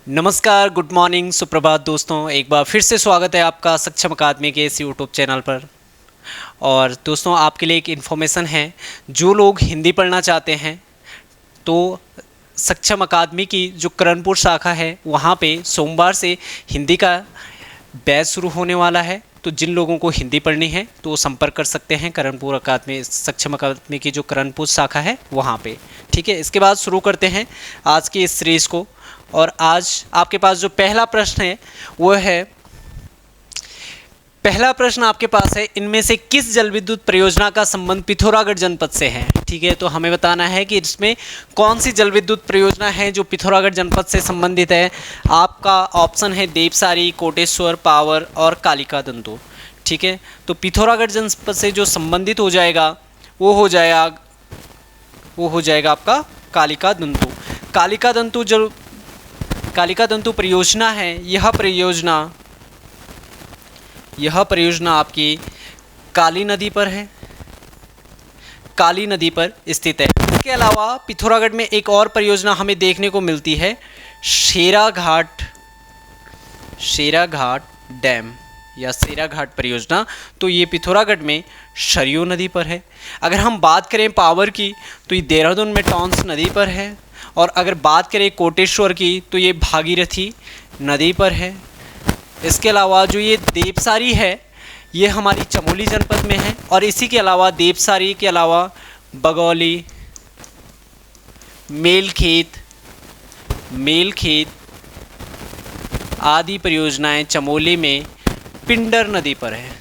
नमस्कार, good morning, सुप्रभात दोस्तों। एक बार फिर से स्वागत है आपका सक्षम अकादमी के इस यूट्यूब चैनल पर। और दोस्तों, आपके लिए एक इन्फॉर्मेशन है। जो लोग हिंदी पढ़ना चाहते हैं तो सक्षम अकादमी की जो करणपुर शाखा है वहाँ पे सोमवार से हिंदी का बैच शुरू होने वाला है। तो जिन लोगों को हिंदी पढ़नी है तो वो संपर्क कर सकते हैं करणपुर अकादमी, सक्षम अकादमी की जो करणपुर शाखा है वहाँ पे। ठीक है, इसके बाद शुरू करते हैं आज की इस सीरीज़ को। और आज आपके पास जो पहला प्रश्न है वो है, पहला प्रश्न आपके पास है, इनमें से किस जल विद्युत परियोजना का संबंध पिथौरागढ़ जनपद से है। ठीक है, तो हमें बताना है कि इसमें कौन सी जल विद्युत परियोजना है जो पिथौरागढ़ जनपद से संबंधित है। आपका ऑप्शन है देवसारी, कोटेश्वर, पावर और कालिका दंतु। ठीक है, तो पिथौरागढ़ जनपद से जो संबंधित हो जाएगा वो हो जाएगा आपका कालिका दंतु। कालिका दंतु परियोजना है, यह परियोजना आपकी काली नदी पर है, काली नदी पर स्थित है। इसके अलावा पिथौरागढ़ में एक और परियोजना हमें देखने को मिलती है, शेराघाट डैम या शेराघाट परियोजना। तो ये पिथौरागढ़ में सरयू नदी पर है। अगर हम बात करें पावर की तो ये देहरादून में टॉन्स नदी पर है। और अगर बात करें कोटेश्वर की तो ये भागीरथी नदी पर है। इसके अलावा जो ये देवसारी है ये हमारी चमोली जनपद में है। और इसी के अलावा देवसारी के अलावा बगौली, मेलखेत आदि परियोजनाएं चमोली में पिंडर नदी पर है।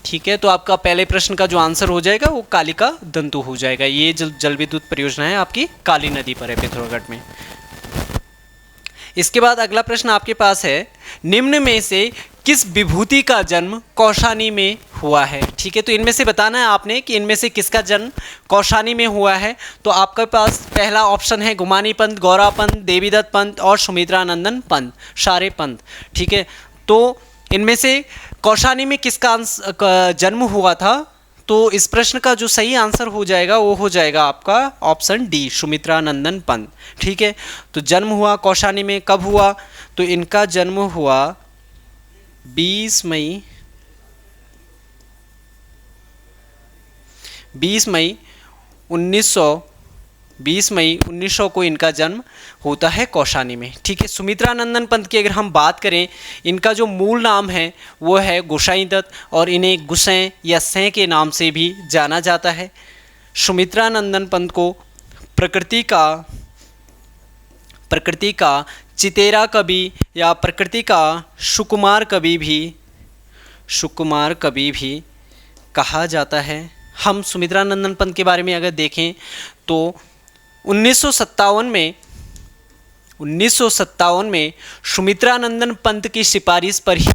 ठीक है, तो आपका पहले प्रश्न का जो आंसर हो जाएगा वो कालिका दंतु हो जाएगा। ये जल विद्युत परियोजना है आपकी काली नदी पर है पिथौरागढ़ में। इसके बाद अगला प्रश्न आपके पास है, निम्न में से किस विभूति का जन्म कौशानी में हुआ है। ठीक है, तो इनमें से बताना है आपने कि इनमें से किसका जन्म कौशानी में हुआ है। तो आपके पास पहला ऑप्शन है गुमानी पंत, गौरा पंत, देवीदत्त पंत और सुमित्रानंदन पंत, सारे पंत। ठीक है, तो इनमें से कौशानी में किसका जन्म हुआ था। तो इस प्रश्न का जो सही आंसर हो जाएगा वो हो जाएगा आपका ऑप्शन डी, सुमित्रानंदन पंत। ठीक है, तो जन्म हुआ कौशानी में, कब हुआ तो इनका जन्म हुआ 20 मई 1900 को इनका जन्म होता है कौशानी में। ठीक है, सुमित्रानंदन पंत की अगर हम बात करें, इनका जो मूल नाम है वो है गोसाई दत्त और इन्हें गुसैं या सैं के नाम से भी जाना जाता है। सुमित्रानंदन पंत को प्रकृति का चितेरा कवि या प्रकृति का सुकुमार कवि भी कहा जाता है। हम सुमित्रानंदन पंत के बारे में अगर देखें तो 1957 में सुमित्रानंदन पंत की सिफारिश पर ही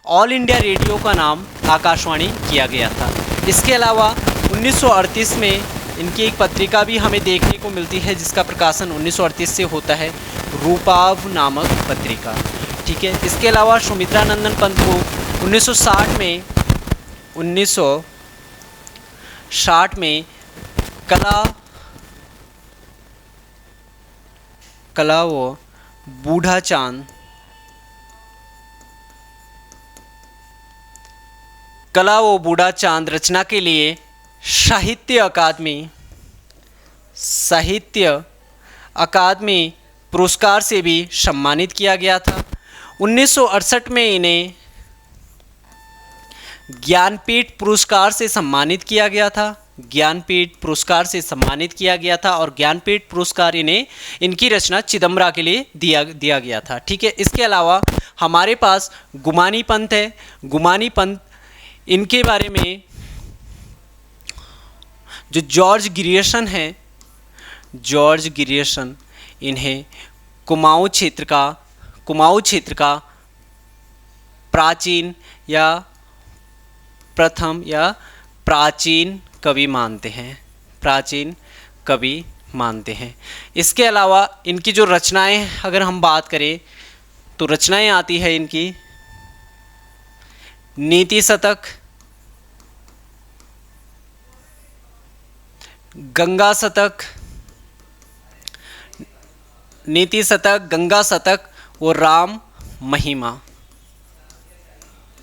ऑल इंडिया रेडियो का नाम आकाशवाणी किया गया था। इसके अलावा 1938 में इनकी एक पत्रिका भी हमें देखने को मिलती है जिसका प्रकाशन 1938 से होता है, रूपाव नामक पत्रिका। ठीक है, इसके अलावा सुमित्रानंदन पंत को 1960 में कला व बूढ़ा चांद रचना के लिए साहित्य अकादमी पुरस्कार से भी सम्मानित किया गया था। 1968 में इन्हें ज्ञानपीठ पुरस्कार से सम्मानित किया गया था। और ज्ञानपीठ पुरस्कार इन्हें इनकी रचना चिदम्बरा के लिए दिया गया था। ठीक है, इसके अलावा हमारे पास गुमानी पंत है। गुमानी पंत, इनके बारे में जो जॉर्ज गिरियर्सन इन्हें कुमाऊं क्षेत्र का प्राचीन या प्रथम या प्राचीन कवि मानते हैं। इसके अलावा इनकी जो रचनाएं अगर हम बात करें तो रचनाएं आती है इनकी नीति शतक, गंगा शतक, नीति शतक, गंगा शतक और राम महिमा,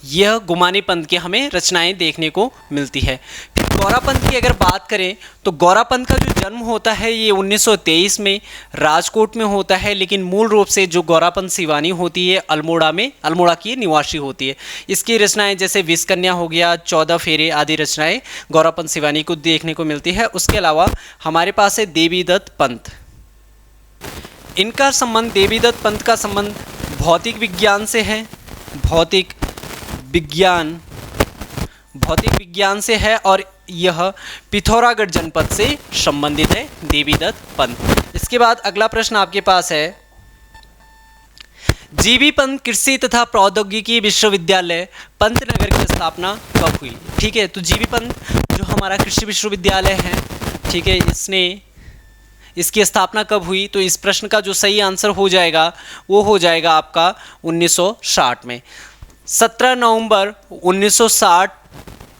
यह गुमानी पंथ की हमें रचनाएं देखने को मिलती है। फिर गौरा पंथ की अगर बात करें तो गौरा पंथ का जो जन्म होता है ये 1923 में राजकोट में होता है, लेकिन मूल रूप से जो गौरा पंथ शिवानी होती है अल्मोड़ा में, अल्मोड़ा की निवासी होती है। इसकी रचनाएं जैसे विष कन्या हो गया, 14 फेरे आदि रचनाएं गौरा पंथ शिवानी को देखने को मिलती है। उसके अलावा हमारे पास है देवी दत्त पंथ। इनका संबंध, देवी दत्त पंथ का संबंध भौतिक विज्ञान से है, भौतिक विज्ञान से है, और यह पिथौरागढ़ जनपद से संबंधित है देवी दत्त पंथ। इसके बाद अगला प्रश्न आपके पास है, जीबी पंत कृषि तथा प्रौद्योगिकी विश्वविद्यालय पंतनगर की स्थापना कब हुई? ठीक है, तो जीबी पंत जो हमारा कृषि विश्वविद्यालय है, ठीक है, इसकी स्थापना कब हुई? तो इस प्रश्न का जो सही आंसर हो जाएगा वो हो जाएगा आपका 1960 में। 17 नवंबर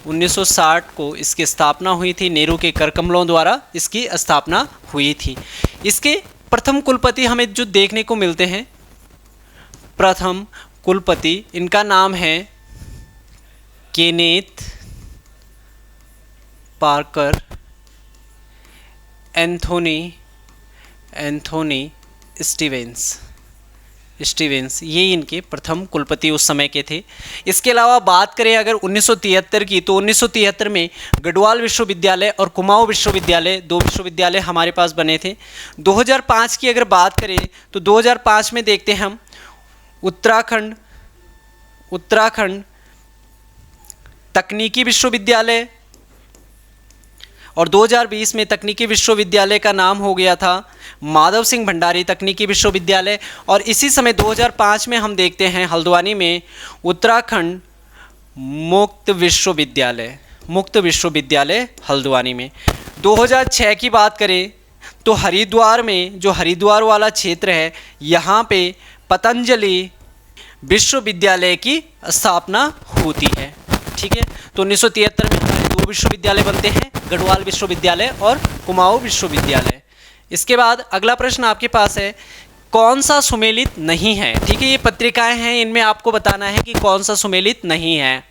1960 को इसकी स्थापना हुई थी। नेहरू के करकमलों द्वारा इसकी स्थापना हुई थी। इसके प्रथम कुलपति हमें जो देखने को मिलते हैं, प्रथम कुलपति इनका नाम है केनेथ पार्कर एंथोनी स्टीवेंस, ये इनके प्रथम कुलपति उस समय के थे। इसके अलावा बात करें अगर 1973 की, तो 1973 में गढ़वाल विश्वविद्यालय और कुमाऊं विश्वविद्यालय, दो विश्वविद्यालय हमारे पास बने थे। 2005 की अगर बात करें तो 2005 में देखते हैं हम उत्तराखंड तकनीकी विश्वविद्यालय, और 2020 में तकनीकी विश्वविद्यालय का नाम हो गया था माधव सिंह भंडारी तकनीकी विश्वविद्यालय। और इसी समय 2005 में हम देखते हैं हल्द्वानी में उत्तराखंड मुक्त विश्वविद्यालय हल्द्वानी में। 2006 की बात करें तो हरिद्वार में, जो हरिद्वार वाला क्षेत्र है, यहाँ पे पतंजलि विश्वविद्यालय की स्थापना होती है। ठीक है, तो 1973 में हमारे दो विश्वविद्यालय बनते हैं, गढ़वाल विश्वविद्यालय और कुमाऊं विश्वविद्यालय। इसके बाद अगला प्रश्न आपके पास है, कौन सा सुमेलित नहीं है? ठीक है, ये पत्रिकाएं हैं, इनमें आपको बताना है कि कौन सा सुमेलित नहीं है।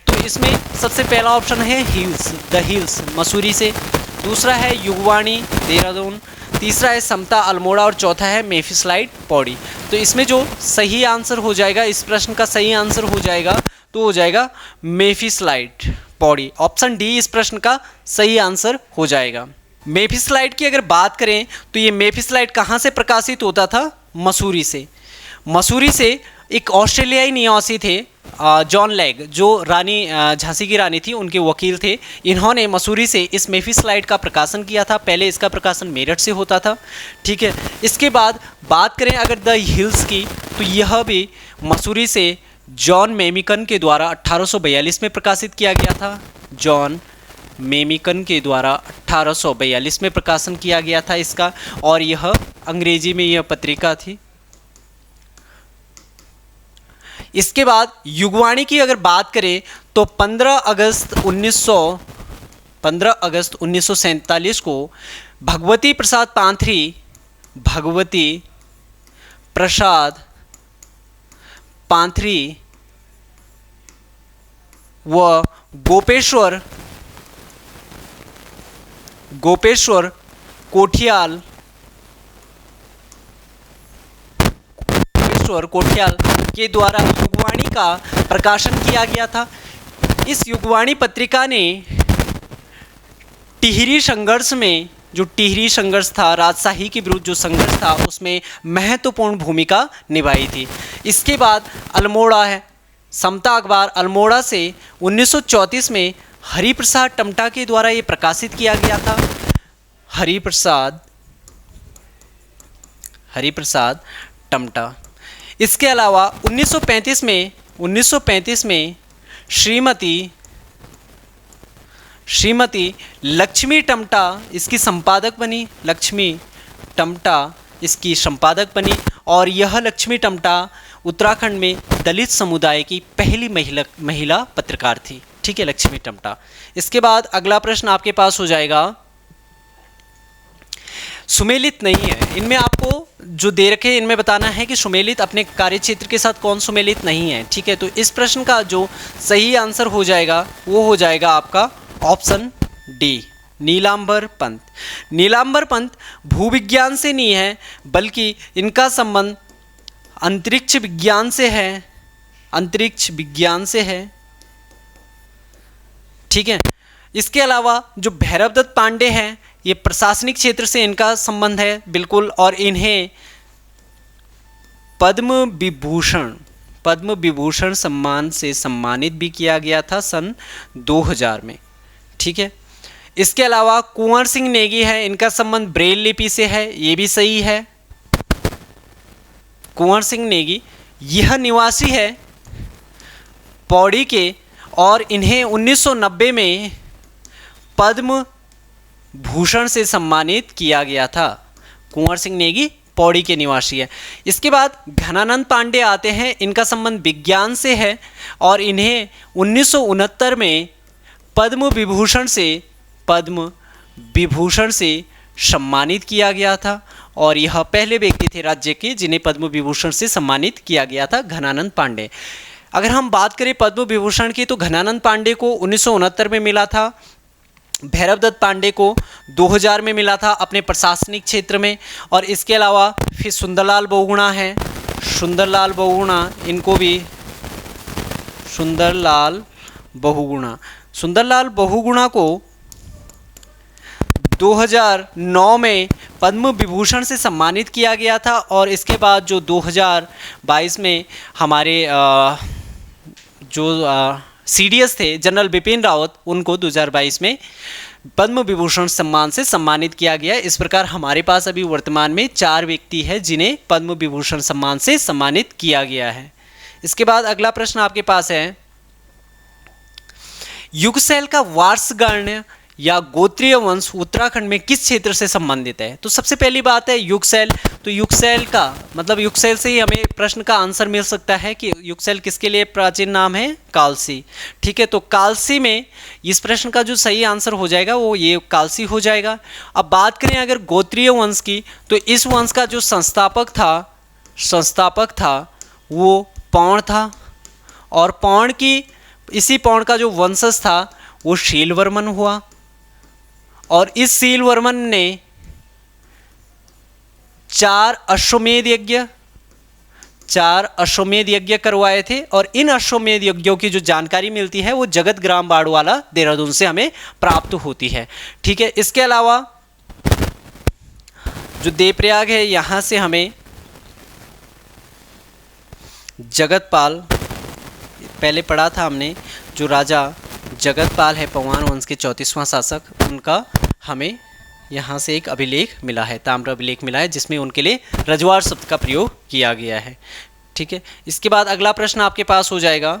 तो इसमें सबसे पहला ऑप्शन है द हिल्स मसूरी से, दूसरा है युगवाणी देहरादून, तीसरा है समता अल्मोड़ा और चौथा है मेफिसलाइट पौड़ी। तो इसमें जो सही आंसर हो जाएगा, इस प्रश्न का सही आंसर हो जाएगा तो हो जाएगा मेफिसलाइट पौड़ी। ऑप्शन डी इस प्रश्न का सही आंसर हो जाएगा। मेफिसलाइट की अगर बात करें तो ये मेफिसलाइट कहाँ से प्रकाशित होता था? मसूरी से एक ऑस्ट्रेलियाई निवासी थे जॉन लैग, जो रानी झांसी की रानी थी, उनके वकील थे। इन्होंने मसूरी से इस मेफिसलाइट का प्रकाशन किया था। पहले इसका प्रकाशन मेरठ से होता था। ठीक है, इसके बाद बात करें अगर द हिल्स की, तो यह भी मसूरी से जॉन मेमिकन के द्वारा 1842 में प्रकाशित किया गया था। जॉन मेमिकन के द्वारा 1842 में प्रकाशन किया गया था इसका, और यह अंग्रेजी में यह पत्रिका थी। इसके बाद युगवाणी की अगर बात करें तो 15 अगस्त 1947 को भगवती प्रसाद पांथरी व गोपेश्वर कोठियाल के द्वारा युगवाणी का प्रकाशन किया गया था। इस युगवाणी पत्रिका ने टिहरी संघर्ष में, जो टिहरी संघर्ष था, राजशाही के विरुद्ध जो संघर्ष था, उसमें महत्वपूर्ण भूमिका निभाई थी। इसके बाद अल्मोड़ा है, समता अखबार अल्मोड़ा से 1934 में हरिप्रसाद टमटा के द्वारा ये प्रकाशित किया गया था। हरिप्रसाद टमटा। इसके अलावा 1935 में श्रीमती लक्ष्मी टमटा इसकी संपादक बनी। और यह लक्ष्मी टमटा उत्तराखंड में दलित समुदाय की पहली महिला पत्रकार थी। ठीक है, लक्ष्मी टमटा। इसके बाद अगला प्रश्न आपके पास हो जाएगा, सुमेलित नहीं है। इनमें आपको जो दे रखे हैं इनमें बताना है कि सुमेलित अपने कार्य क्षेत्र के साथ कौन सुमेलित नहीं है। ठीक है, तो इस प्रश्न का जो सही आंसर हो जाएगा वो हो जाएगा आपका ऑप्शन डी, नीलांबर पंत। नीलांबर पंत भूविज्ञान से नहीं है, बल्कि इनका संबंध अंतरिक्ष विज्ञान से है, अंतरिक्ष विज्ञान से है। ठीक है, इसके अलावा जो भैरवदत्त पांडे हैं ये प्रशासनिक क्षेत्र से इनका संबंध है बिल्कुल, और इन्हें पद्म विभूषण सम्मान से सम्मानित भी किया गया था सन 2000 में। ठीक है, इसके अलावा कुंवर सिंह नेगी है, इनका संबंध ब्रेल लिपि से है, ये भी सही है। कुंवर सिंह नेगी यह निवासी है पौड़ी के, और इन्हें 1990 में पद्म भूषण से सम्मानित किया गया था। कुंवर सिंह नेगी पौड़ी के निवासी है। इसके बाद घनानंद पांडे आते हैं, इनका संबंध विज्ञान से है, और इन्हें 1969 में पद्म विभूषण से सम्मानित किया गया था, और यह पहले व्यक्ति थे राज्य के जिन्हें पद्म विभूषण से सम्मानित किया गया था, घनानंद पांडे। अगर हम बात करें पद्म विभूषण की तो घनानंद पांडे को 1969 में मिला था, भैरवदत्त पांडे को 2000 में मिला था अपने प्रशासनिक क्षेत्र में, और इसके अलावा फिर सुंदरलाल बहुगुणा है, सुंदरलाल बहुगुणा, इनको भी सुंदरलाल बहुगुणा को 2009 में पद्म विभूषण से सम्मानित किया गया था, और इसके बाद जो 2022 में हमारे जो CDS थे जनरल बिपिन रावत, उनको 2022 में पद्म विभूषण सम्मान से सम्मानित किया गया। इस प्रकार हमारे पास अभी वर्तमान में 4 व्यक्ति हैं जिन्हें पद्म विभूषण सम्मान से सम्मानित किया गया है। इसके बाद अगला प्रश्न आपके पास है, युगसैल का वार्षगण्य या गोत्रीय वंश उत्तराखंड में किस क्षेत्र से संबंधित है? तो सबसे पहली बात है युगसैल, तो युगसैल का मतलब युगसैल से ही हमें प्रश्न का आंसर मिल सकता है कि युगसैल किसके लिए प्राचीन नाम है? कालसी। ठीक है, तो कालसी में इस प्रश्न का जो सही आंसर हो जाएगा वो ये कालसी हो जाएगा। अब बात करें अगर गोत्रीय वंश की, तो इस वंश का जो संस्थापक था वो पौंड था, और इसी पौंड का जो वंशज था वो शीलवर्मन हुआ, और इस शीलवर्मन ने 4 अश्वमेध यज्ञ करवाए थे, और इन अश्वमेध यज्ञों की जो जानकारी मिलती है वो जगत ग्राम बाड़वाला देहरादून से हमें प्राप्त होती है। ठीक है, इसके अलावा जो देवप्रयाग है यहाँ से हमें जगतपाल, पहले पढ़ा था हमने, जो राजा जगतपाल है पवान वंश के 34वां शासक, उनका हमें यहाँ से एक अभिलेख मिला है, ताम्र अभिलेख मिला है, जिसमें उनके लिए रजवाड़ शब्द का प्रयोग किया गया है। ठीक है, इसके बाद अगला प्रश्न आपके पास हो जाएगा,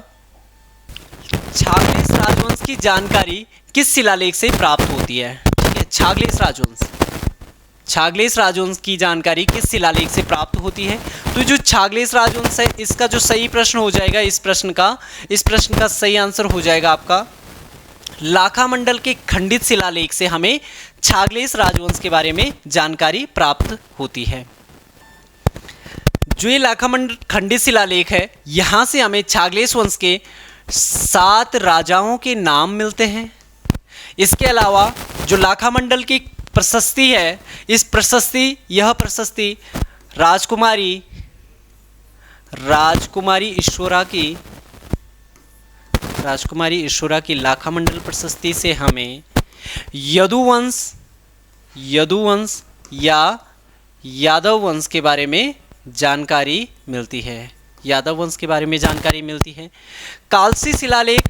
छागलेश राजवंश की जानकारी किस शिलालेख से प्राप्त होती है? ठीक है, छागलेश राजवंश की जानकारी किस शिलालेख से प्राप्त होती है? तो जो छागलेश राजवंश है इसका जो सही प्रश्न हो जाएगा, इस प्रश्न का सही आंसर हो जाएगा आपका लाखामंडल के खंडित शिलालेख से हमें छागलेश राजवंश के बारे में जानकारी प्राप्त होती है। जो ये लाखामंडल खंडित शिलालेख है, यहाँ से हमें छागलेश वंश के 7 राजाओं के नाम मिलते हैं। इसके अलावा जो लाखामंडल की प्रशस्ति है, यह प्रशस्ति राजकुमारी ईश्वरा की लाखामंडल प्रशस्ति से हमें यदुवंश या यादव वंश के बारे में जानकारी मिलती है। कालसी शिलालेख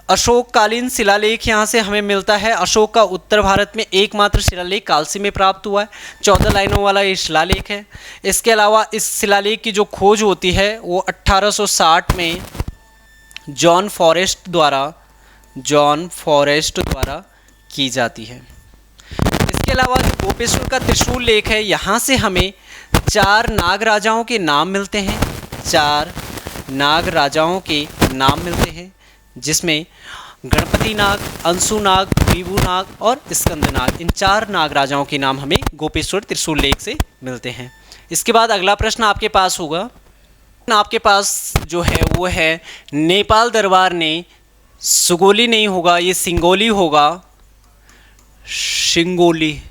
अशोककालीन शिलालेख यहाँ से हमें मिलता है। अशोक का उत्तर भारत में एकमात्र शिलालेख कालसी में प्राप्त हुआ है। 14 लाइनों वाला ये शिलालेख है। इसके अलावा इस शिलालेख की जो खोज होती है वो 1860 में जॉन फॉरेस्ट द्वारा की जाती है। इसके अलावा गोपेश्वर का त्रिशूल लेख है, यहाँ से हमें 4 नाग राजाओं के नाम मिलते हैं। जिसमें गणपति नाग, अंशु नाग, विभु नाग और स्कंद नाग, इन 4 नाग राजाओं के नाम हमें गोपेश्वर त्रिशूल लेख से मिलते हैं। इसके बाद अगला प्रश्न आपके पास होगा, आपके पास जो है वो है नेपाल दरबार ने सुगोली नहीं होगा, ये सिंगोली होगा, सिंगोली।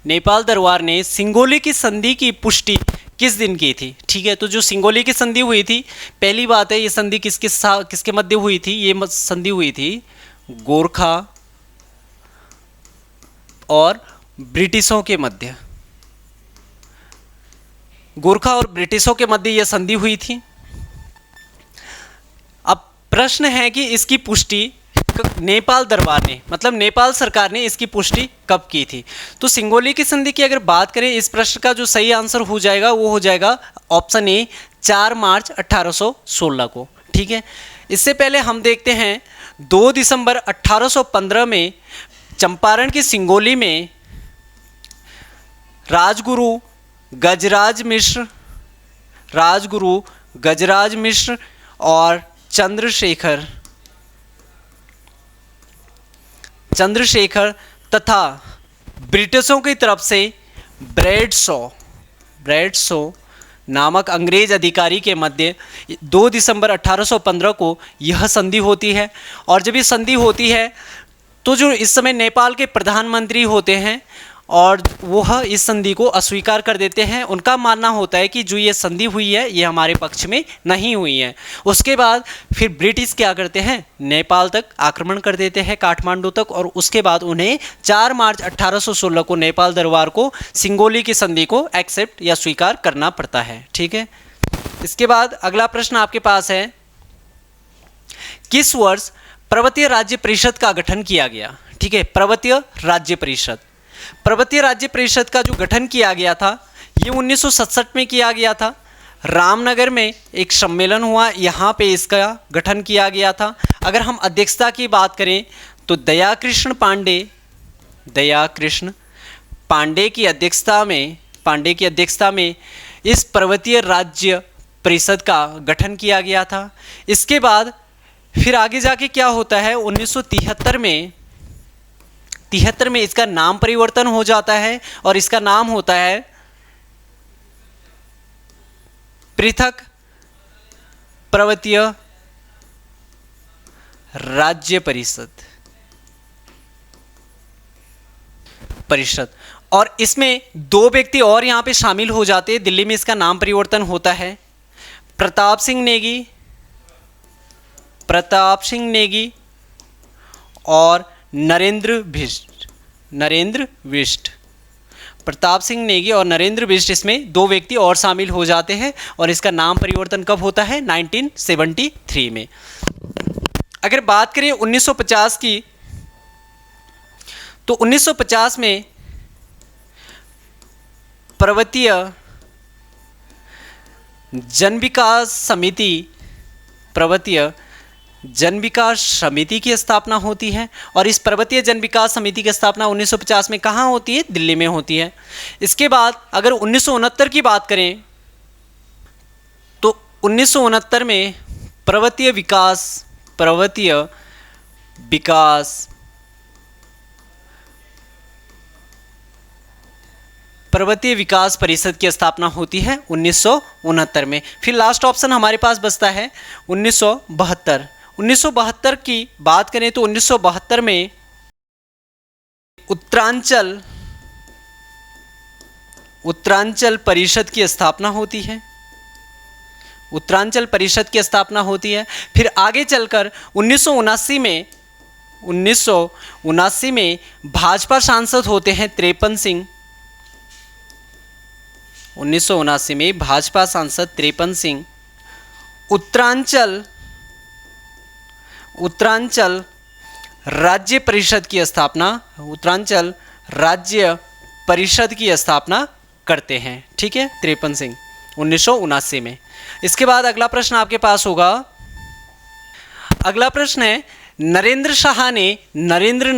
नेपाल दरबार ने सिंगोली की संधि की पुष्टि किस दिन की थी? ठीक है, तो जो सिंगोली की संधि हुई थी, पहली बात है ये संधि किसके मध्य हुई थी? ये संधि हुई थी गोरखा और ब्रिटिशों के मध्य, गोरखा और ब्रिटिशों के मध्य यह संधि हुई थी। अब प्रश्न है कि इसकी पुष्टि नेपाल दरबार ने, मतलब नेपाल सरकार ने इसकी पुष्टि कब की थी? तो सिंगोली की संधि की अगर बात करें, इस प्रश्न का जो सही आंसर हो जाएगा वो हो जाएगा ऑप्शन ए, 4 मार्च 1816 को। ठीक है, इससे पहले हम देखते हैं 2 दिसंबर 1815 में चंपारण की सिंगोली में राजगुरु गजराज मिश्र और चंद्रशेखर तथा ब्रिटिशों की तरफ से ब्रैडशॉ नामक अंग्रेज अधिकारी के मध्य 2 दिसंबर 1815 को यह संधि होती है। और जब ये संधि होती है तो जो इस समय नेपाल के प्रधानमंत्री होते हैं और वह इस संधि को अस्वीकार कर देते हैं। उनका मानना होता है कि जो ये संधि हुई है ये हमारे पक्ष में नहीं हुई है। उसके बाद फिर ब्रिटिश क्या करते हैं, नेपाल तक आक्रमण कर देते हैं, काठमांडू तक, और उसके बाद उन्हें 4 मार्च 1816 को नेपाल दरबार को सिंगोली की संधि को एक्सेप्ट या स्वीकार करना पड़ता है। ठीक है, इसके बाद अगला प्रश्न आपके पास है, किस वर्ष पर्वतीय राज्य परिषद का गठन किया गया? ठीक है, पर्वतीय राज्य परिषद का जो गठन किया गया था ये 1967 में किया गया था। रामनगर में एक सम्मेलन हुआ, यहाँ पे इसका गठन किया गया था। अगर हम अध्यक्षता की बात करें तो दयाकृष्ण पांडे की अध्यक्षता में इस पर्वतीय राज्य परिषद का गठन किया गया था। इसके बाद फिर आगे जाके क्या होता है, 1973 में इसका नाम परिवर्तन हो जाता है और इसका नाम होता है पृथक पर्वतीय राज्य परिषद। और इसमें 2 व्यक्ति और यहाँ पे शामिल हो जाते हैं। दिल्ली में इसका नाम परिवर्तन होता है, प्रताप सिंह नेगी और नरेंद्र बिष्ट। प्रताप सिंह नेगी और नरेंद्र बिष्ट, इसमें 2 व्यक्ति और शामिल हो जाते हैं और इसका नाम परिवर्तन कब होता है, 1973 में। अगर बात करें 1950 की, तो 1950 में पर्वतीय जन विकास समिति की स्थापना होती है। और इस पर्वतीय जन विकास समिति की स्थापना 1950 में कहाँ होती है, दिल्ली में होती है। इसके बाद अगर 1969 की बात करें तो 1969 में पर्वतीय विकास परिषद की स्थापना होती है 1969 में। फिर लास्ट ऑप्शन हमारे पास बचता है 1972 की बात करें तो 1972 में उत्तरांचल परिषद की स्थापना होती है। फिर आगे चलकर 1979 में भाजपा सांसद होते हैं 53 सिंह। 1979 में भाजपा सांसद 53 सिंह उत्तरांचल राज्य परिषद की स्थापना करते हैं। ठीक है, 53 सिंह 1979 में। इसके बाद अगला प्रश्न आपके पास होगा, अगला प्रश्न है, नरेंद्र शाह ने नरेंद्र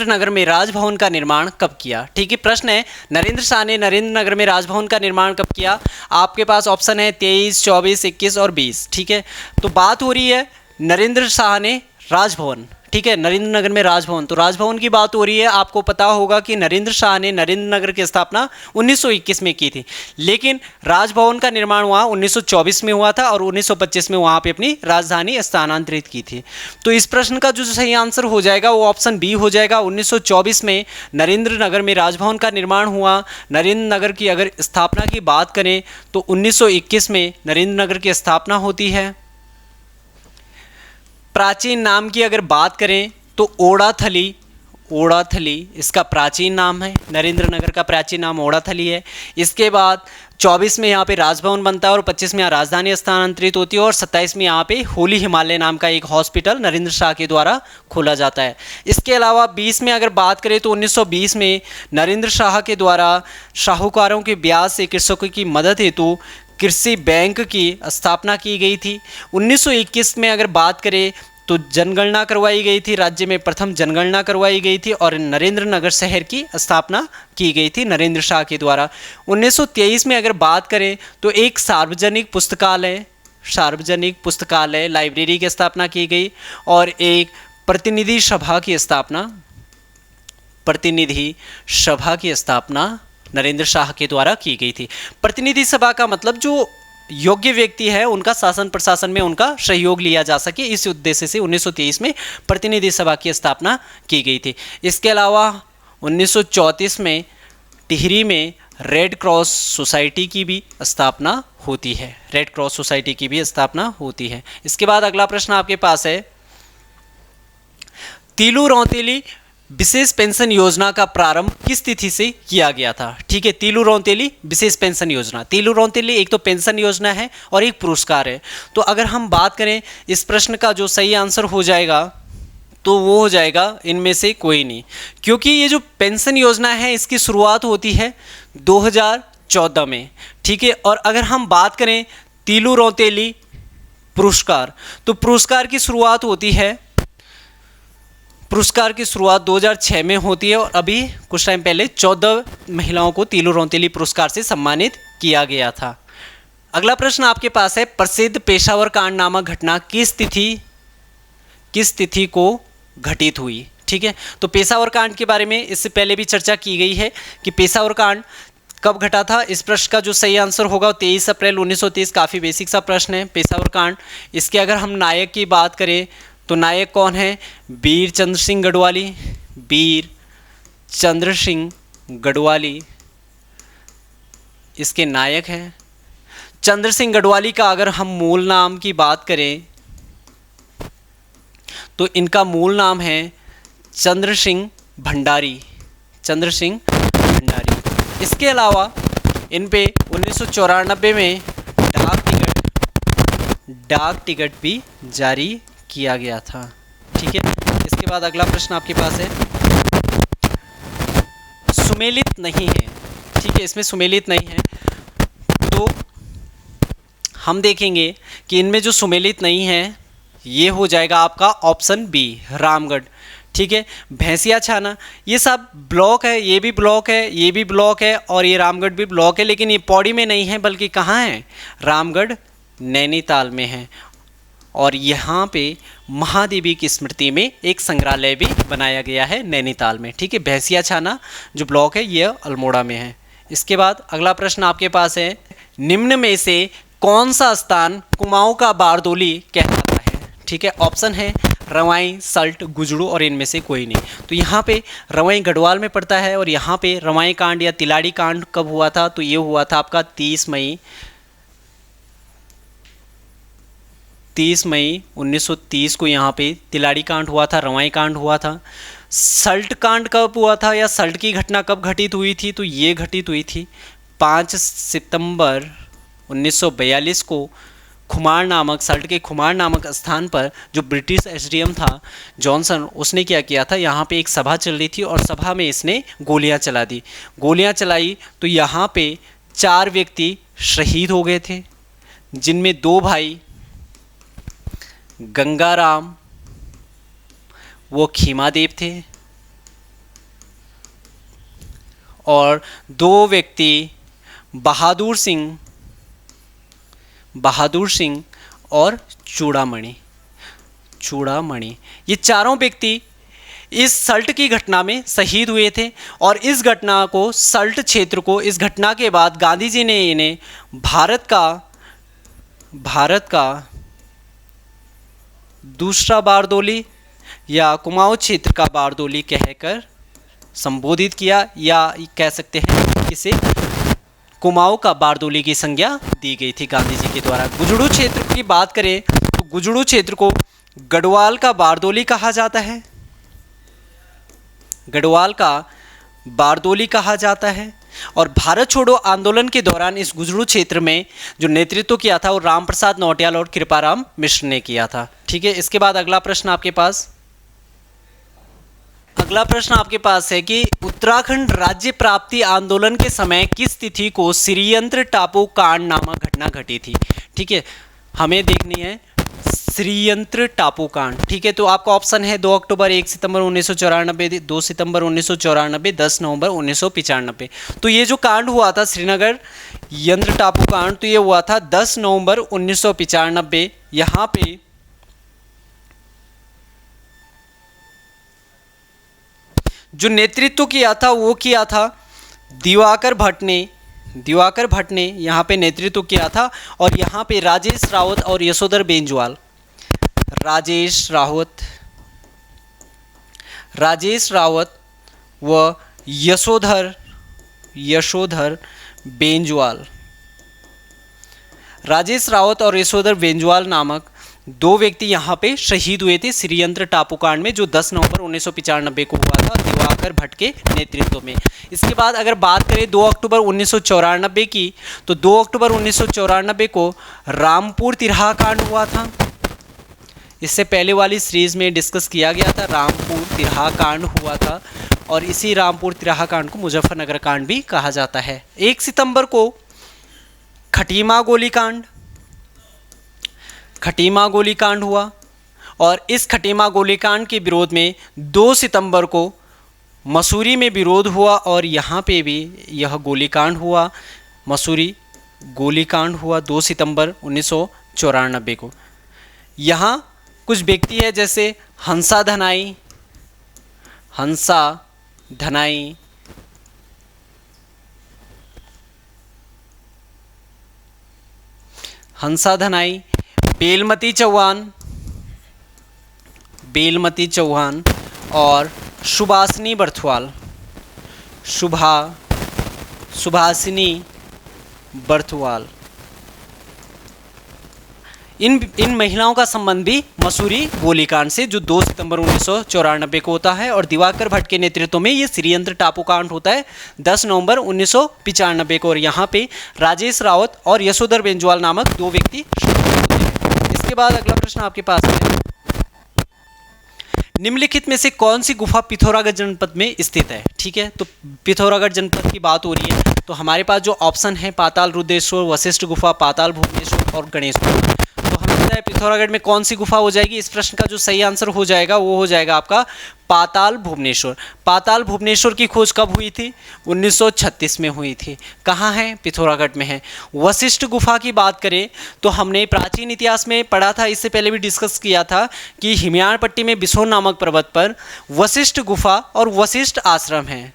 नगर में राजभवन का निर्माण कब किया? ठीक है, प्रश्न है, नरेंद्र शाह ने नरेंद्र नगर में राजभवन का निर्माण कब किया? आपके पास ऑप्शन है 23, 24, 21 और 20। ठीक है, तो बात हो रही है नरेंद्र शाह ने राजभवन, ठीक है, नरेंद्र नगर में राजभवन, तो राजभवन की बात हो रही है। आपको पता होगा कि नरेंद्र शाह ने नरेंद्र नगर की स्थापना 1921 में की थी, लेकिन राजभवन का निर्माण वहाँ 1924 में हुआ था और 1925 में वहाँ पे अपनी राजधानी स्थानांतरित की थी। तो इस प्रश्न का जो सही आंसर हो जाएगा वो ऑप्शन बी हो जाएगा। 1924 में नरेंद्र नगर में राजभवन का निर्माण हुआ। नरेंद्र नगर की अगर स्थापना की बात करें तो 1921 में नरेंद्र नगर की स्थापना होती है। प्राचीन नाम की अगर बात करें तो ओडाथली, ओडाथली इसका प्राचीन नाम है। नरेंद्र नगर का प्राचीन नाम ओडाथली है। इसके बाद 24 में यहाँ पे राजभवन बनता है और 25 में यहाँ राजधानी स्थानांतरित होती है और 27 में यहाँ पे होली हिमालय नाम का एक हॉस्पिटल नरेंद्र शाह के द्वारा खोला जाता है। इसके अलावा 20 में अगर बात करें तो 1920 में नरेंद्र शाह के द्वारा साहूकारों के ब्याज से कृषकों की मदद हेतु कृषि बैंक की स्थापना की गई थी। 1921 में अगर बात करें तो जनगणना करवाई गई थी, राज्य में प्रथम जनगणना करवाई गई थी और नरेंद्र नगर शहर की स्थापना की गई थी नरेंद्र शाह के द्वारा। 1923 में अगर बात करें तो एक सार्वजनिक पुस्तकालय लाइब्रेरी की स्थापना की गई और एक प्रतिनिधि सभा की स्थापना नरेंद्र शाह के द्वारा की गई थी। प्रतिनिधि सभा का मतलब जो योग्य व्यक्ति है उनका शासन प्रशासन में उनका सहयोग लिया जा सके, इस उद्देश्य से 1923 में प्रतिनिधि सभा की स्थापना की गई थी। इसके अलावा 1934 में टिहरी में रेड क्रॉस सोसाइटी की भी स्थापना होती है। रेड क्रॉस सोसाइटी की भी स्थापना होती है। इसके बाद अगला प्रश्न आपके पास है, तीलू रौतेली विशेष पेंशन योजना का प्रारंभ किस तिथि से किया गया था? ठीक है, तीलू रौतेली विशेष पेंशन योजना। तीलू रौतेली एक तो पेंशन योजना है और एक पुरस्कार है। तो अगर हम बात करें इस प्रश्न का जो सही आंसर हो जाएगा तो वो हो जाएगा इनमें से कोई नहीं, क्योंकि ये जो पेंशन योजना है इसकी शुरुआत होती है 2014 में। ठीक है, और अगर हम बात करें तीलू रौतेली पुरस्कार, तो पुरस्कार की शुरुआत 2006 में होती है और अभी कुछ टाइम पहले 14 महिलाओं को तीलू रौतेली पुरस्कार से सम्मानित किया गया था। अगला प्रश्न आपके पास है, प्रसिद्ध पेशावर कांड नामक घटना किस तिथि को घटित हुई? ठीक है, तो पेशावर कांड के बारे में इससे पहले भी चर्चा की गई है कि पेशावर कांड कब घटा था। इस प्रश्न का जो सही आंसर होगा 23 अप्रैल 1930। काफ़ी बेसिक सा प्रश्न है पेशावर कांड। इसके अगर हम नायक की बात करें तो नायक कौन है? वीर चंद्र सिंह गढ़वाली। वीर चंद्र सिंह गढ़वाली इसके नायक हैं। चंद्र सिंह गढ़वाली का अगर हम मूल नाम की बात करें तो इनका मूल नाम है चंद्र सिंह भंडारी। चंद्र सिंह भंडारी। इसके अलावा इन पे 1994 में डाक टिकट भी जारी किया गया था। ठीक है, इसके बाद अगला प्रश्न आपके पास है, सुमेलित नहीं है। ठीक है, इसमें सुमेलित नहीं है तो हम देखेंगे कि इनमें जो सुमेलित नहीं है ये हो जाएगा आपका ऑप्शन बी, रामगढ़। ठीक है, भैंसिया छाना ये सब ब्लॉक है, ये भी ब्लॉक है, ये भी ब्लॉक है और ये रामगढ़ भी ब्लॉक है, लेकिन ये पौड़ी में नहीं है बल्कि कहाँ है? रामगढ़ नैनीताल में है। और यहाँ पे महादेवी की स्मृति में एक संग्रहालय भी बनाया गया है नैनीताल में। ठीक है, भैंसिया छाना जो ब्लॉक है ये अल्मोड़ा में है। इसके बाद अगला प्रश्न आपके पास है, निम्न में से कौन सा स्थान कुमाऊं का बारदोली कहलाता है? ठीक है, ऑप्शन है रवाई, सल्ट, गुजड़ू और इनमें से कोई नहीं। तो यहाँ पे रवाई गढ़वाल में पड़ता है और यहाँ पे रवाई कांड या तिलाड़ी कांड कब हुआ था? तो ये हुआ था आपका 30 मई 1930 को यहाँ पे तिलाड़ी कांड हुआ था, रवाई कांड हुआ था। सल्ट कांड कब हुआ था या सल्ट की घटना कब घटित हुई थी? तो ये घटित हुई थी 5 सितंबर 1942 को सल्ट के खुमार नामक स्थान पर जो ब्रिटिश एसडीएम था जॉनसन, उसने क्या किया था, यहाँ पे एक सभा चल रही थी और सभा में इसने गोलियाँ चला दी। गोलियाँ चलाई तो यहाँ पे 4 व्यक्ति शहीद हो गए थे, जिनमें 2 भाई गंगाराम वो खीमादेव थे और 2 व्यक्ति बहादुर सिंह और चूड़ामणि। चूड़ामणि, ये चारों व्यक्ति इस सल्ट की घटना में शहीद हुए थे। और इस घटना को, सल्ट क्षेत्र को, इस घटना के बाद गांधी जी ने इन्हें भारत का दूसरा बारदोली या कुमाऊं क्षेत्र का बारदोली कहकर संबोधित किया, या कह सकते हैं इसे कुमाऊं का बारदोली की संज्ञा दी गई थी गांधी जी के द्वारा। गुजड़ू क्षेत्र की बात करें तो गुजड़ू क्षेत्र को गढ़वाल का बारदोली कहा जाता है, गढ़वाल का बारदोली कहा जाता है। और भारत छोड़ो आंदोलन के दौरान इस गुजरू क्षेत्र में जो नेतृत्व किया था वो रामप्रसाद नौटियाल और कृपाराम मिश्र ने किया था। ठीक है, इसके बाद अगला प्रश्न आपके पास है कि उत्तराखंड राज्य प्राप्ति आंदोलन के समय किस तिथि को श्रीयंत्र टापू कांड नामक घटना घटी थी। ठीक है, हमें देखनी है श्रीयंत्र टापू कांड। ठीक है, तो आपका ऑप्शन है 2 अक्टूबर, 1 सितंबर 1994, 2 सितंबर 1994, 10 नवंबर 1995। तो ये जो कांड हुआ था श्रीनगर यंत्र टापू कांड, तो ये हुआ था 10 नवंबर 1995। यहाँ पे जो नेतृत्व किया था वो किया था दिवाकर भट्ट ने यहाँ पे नेतृत्व किया था। और यहाँ पे राजेश रावत और यशोधर बेंजवाल, राजेश रावत व यशोधर बेंजवाल, राजेश रावत और यशोधर बेंजवाल नामक 2 व्यक्ति यहाँ पे शहीद हुए थे श्रीयंत्र टापू कांड में, जो 10 नवंबर 1995 को हुआ था दिवाकर भट्ट के नेतृत्व में। इसके बाद अगर बात करें 2 अक्टूबर 1994 की, तो 2 अक्टूबर 1994 को रामपुर तिरहा कांड हुआ था। इससे पहले वाली सीरीज में डिस्कस किया गया था, रामपुर तिरहा कांड हुआ था। और इसी रामपुर तिरहा कांड को मुजफ्फरनगर कांड भी कहा जाता है। 1 सितंबर को खटीमा गोलीकांड हुआ। और इस खटीमा गोलीकांड के विरोध में 2 सितंबर को मसूरी में विरोध हुआ और यहाँ पे भी यह गोलीकांड हुआ, मसूरी गोलीकांड हुआ 2 सितंबर 1994 को। यहाँ कुछ व्यक्ति है जैसे हंसा धनाई, बेलमती चौहान और सुभाषिनी बर्थवाल। इन महिलाओं का संबंध भी मसूरी गोलीकांड से, जो 2 सितंबर 1994 को होता है। और दिवाकर भट्ट के नेतृत्व में ये श्रीयंत्र टापू कांड होता है 10 नवंबर 1995 को। और यहाँ पे राजेश रावत और यशोधर बेंजवाल नामक 2 व्यक्ति शहीद होते हैं। इसके बाद अगला प्रश्न आपके पास है, निम्नलिखित में से कौन सी गुफा पिथौरागढ़ जनपद में स्थित है। ठीक है, तो पिथौरागढ़ जनपद की बात हो रही है, तो हमारे पास जो ऑप्शन है पाताल रुद्रेश्वर, वशिष्ठ गुफा, पाताल भुवनेश्वर और गणेश गुफा। तो हमें पता है पिथौरागढ़ में कौन सी गुफा हो जाएगी। इस प्रश्न का जो सही आंसर हो जाएगा वो हो जाएगा आपका पाताल भुवनेश्वर। पाताल भुवनेश्वर की खोज कब हुई थी? 1936 में हुई थी। कहाँ है? पिथौरागढ़ में है। वशिष्ठ गुफा की बात करें तो हमने प्राचीन इतिहास में पढ़ा था, इससे पहले भी डिस्कस किया था कि हिमयाण पट्टी में बिसोर नामक पर्वत पर वशिष्ठ गुफा और वशिष्ठ आश्रम है।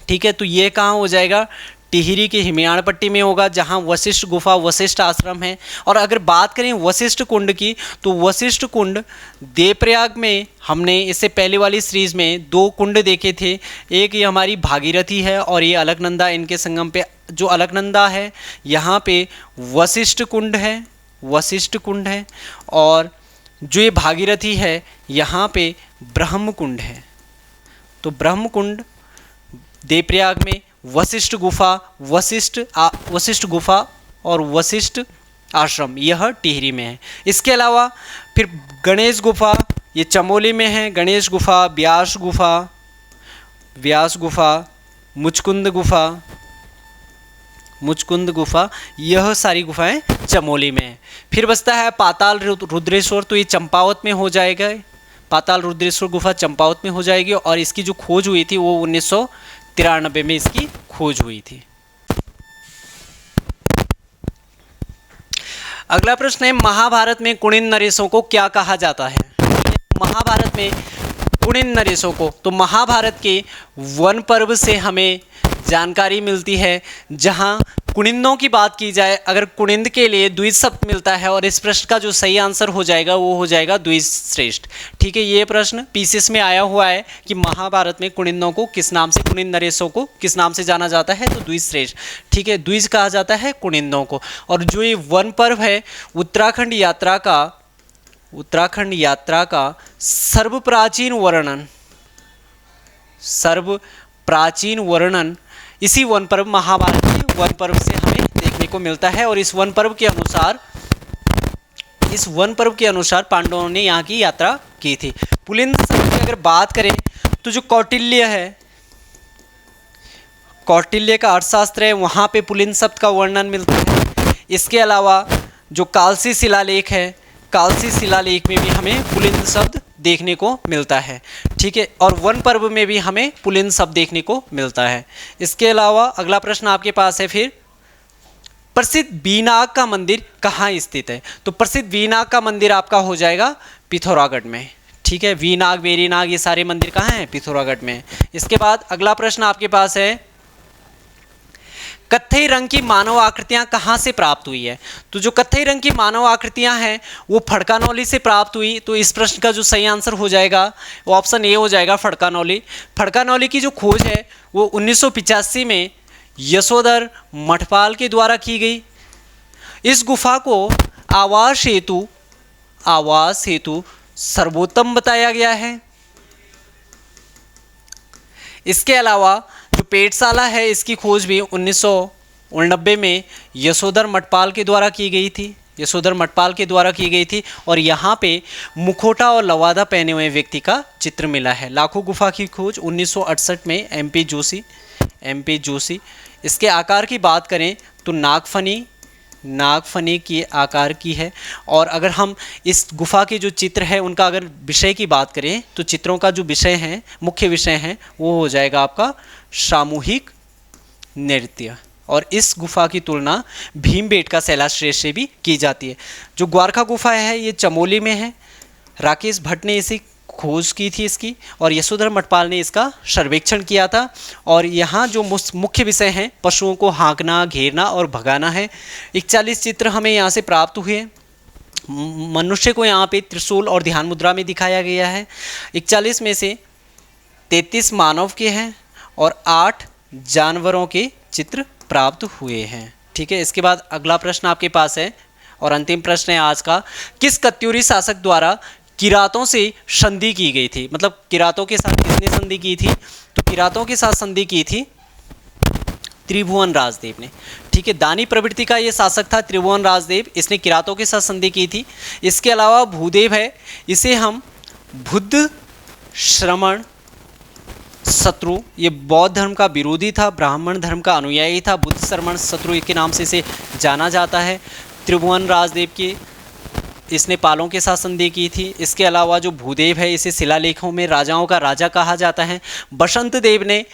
ठीक है, तो ये कहाँ हो जाएगा? टिहरी के हिमयाण पट्टी में होगा, जहां वशिष्ठ गुफा वशिष्ठ आश्रम है। और अगर बात करें वशिष्ठ कुंड की, तो वशिष्ठ कुंड देवप्रयाग में, हमने इससे पहले वाली सीरीज में 2 कुंड देखे थे। एक ये हमारी भागीरथी है और ये अलकनंदा, इनके संगम पे जो अलकनंदा है यहाँ पे वशिष्ठ कुंड है। और जो ये भागीरथी है यहाँ पे ब्रह्म कुंड है। तो ब्रह्म कुंड देवप्रयाग में, वशिष्ठ गुफा और वशिष्ठ आश्रम यह टिहरी में है। इसके अलावा फिर गणेश गुफा ये चमोली में है। गणेश गुफा, व्यास गुफा, मुचकुंद गुफा यह सारी गुफाएं चमोली में है। फिर बचता है पाताल रुद्रेश्वर, तो ये चंपावत में हो जाएगा। पाताल रुद्रेश्वर गुफा चंपावत में हो जाएगी और इसकी जो खोज हुई थी वो 1993 में इसकी खोज हुई थी। अगला प्रश्न है, महाभारत में कुणिन नरेशों को क्या कहा जाता है? महाभारत में कुणिन नरेशों को, तो महाभारत के वन पर्व से हमें जानकारी मिलती है, जहां कुणिंदों की बात की जाए, अगर कुणिंद के लिए द्विज शब्द मिलता है, और इस प्रश्न का जो सही आंसर हो जाएगा वो हो जाएगा द्विज श्रेष्ठ। ठीक है, ये प्रश्न पीसीएस में आया हुआ है कि महाभारत में कुणिंदों को किस नाम से, कुणिन नरेशों को किस नाम से जाना जाता है, तो द्विज श्रेष्ठ। ठीक है, द्विज कहा जाता है कुणिंदों को। और जो ये वन पर्व है, उत्तराखंड यात्रा का सर्वप्राचीन वर्णन इसी वन पर्व, महाभारत के वन पर्व से हमें देखने को मिलता है। और इस वन पर्व के अनुसार पांडवों ने यहाँ की यात्रा की थी। पुलिंद शब्द की अगर बात करें तो जो कौटिल्य है, कौटिल्य का अर्थशास्त्र है, वहाँ पे पुलिंद शब्द का वर्णन मिलता है। इसके अलावा जो कालसी शिलालेख है, कालसी शिलालेख में भी हमें पुलिंद शब्द देखने को मिलता है। ठीक है, और वन पर्व में भी हमें पुलिंद शब्द देखने को मिलता है। इसके अलावा अगला प्रश्न आपके पास है फिर, प्रसिद्ध वीनाग का मंदिर कहाँ स्थित है? तो प्रसिद्ध वीनाग का मंदिर आपका हो जाएगा पिथौरागढ़ में। ठीक है, वीनाग, वेरीनाग, ये सारे मंदिर कहाँ हैं? पिथौरागढ़ में। इसके बाद अगला प्रश्न आपके पास है, कत्थई रंग की मानव आकृतियां कहाँ से प्राप्त हुई है? तो जो कत्थई रंग की मानव आकृतियां हैं वो फड़कानौली से प्राप्त हुई। तो इस प्रश्न का जो सही आंसर हो जाएगा वो ऑप्शन ए हो जाएगा, फड़कानौली। फड़कानौली की जो खोज है वो 1985 में यशोधर मठपाल के द्वारा की गई। इस गुफा को आवास हेतु सर्वोत्तम बताया गया है। इसके अलावा जो पेटशाला है, इसकी खोज भी 1989 में यशोधर मठपाल के द्वारा की गई थी। और यहाँ पे मुखोटा और लवादा पहने हुए व्यक्ति का चित्र मिला है। लाखों गुफा की खोज 1968 में एमपी जोशी। इसके आकार की बात करें तो नागफनी के आकार की है। और अगर हम इस गुफा के जो चित्र है उनका अगर विषय की बात करें तो चित्रों का जो विषय है, मुख्य विषय है, वो हो जाएगा आपका सामूहिक नृत्य। और इस गुफा की तुलना भीमबेटका शैलाश्रेष्ठ से भी की जाती है। जो ग्वारखा गुफा है ये चमोली में है। राकेश भट्ट ने इसी खोज की थी इसकी, और यशोधर मठपाल ने इसका सर्वेक्षण किया था। और यहाँ जो मुख्य विषय हैं, पशुओं को हाँकना, घेरना और भगाना है। 41 चित्र हमें यहाँ से प्राप्त हुए। मनुष्य को यहाँ पे त्रिशूल और ध्यान मुद्रा में दिखाया गया है। 41 में से 33 मानव के हैं और 8 जानवरों के चित्र प्राप्त हुए हैं। ठीक है, इसके बाद अगला प्रश्न आपके पास है और अंतिम प्रश्न है आज का, किस कत्यूरी शासक द्वारा किरातों से संधि की गई थी? मतलब किरातों के साथ किसने संधि की थी? तो किरातों के साथ संधि की थी त्रिभुवन राजदेव ने। ठीक है, दानी प्रवृत्ति का ये शासक था त्रिभुवन राजदेव, इसने किरातों के साथ संधि की थी। इसके अलावा भूदेव है, इसे हम बुद्ध श्रमण शत्रु, ये बौद्ध धर्म का विरोधी था, ब्राह्मण धर्म का अनुयायी था, बुद्ध श्रमण शत्रु के नाम से इसे जाना जाता है। त्रिभुवन राजदेव की इसने पालों के साथ संधि की थी। इसके अलावा जो भूदेव है इसे शिलालेखों में राजाओं का राजा कहा जाता है। बसंत देव ने,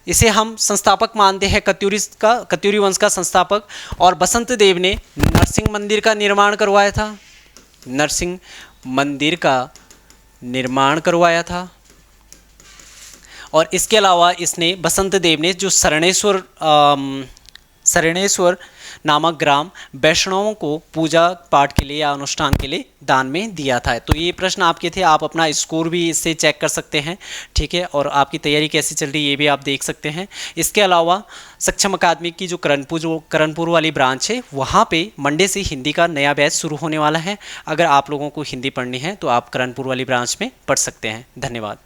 इसे हम संस्थापक मानते हैं कत्यूरी वंश का संस्थापक, और बसंत देव ने नरसिंह मंदिर का निर्माण करवाया था। और इसके अलावा इसने, बसंत देव ने जो शरणेश्वर नामक ग्राम वैष्णवों को पूजा पाठ के लिए या अनुष्ठान के लिए दान में दिया था। तो ये प्रश्न आपके थे, आप अपना स्कोर भी इससे चेक कर सकते हैं। ठीक है, और आपकी तैयारी कैसी चल रही है ये भी आप देख सकते हैं। इसके अलावा सक्षम अकादमी की जो करणपुर वाली ब्रांच है, वहाँ पे मंडे से हिंदी का नया बैच शुरू होने वाला है। अगर आप लोगों को हिंदी पढ़नी है तो आप करणपुर वाली ब्रांच में पढ़ सकते हैं। धन्यवाद।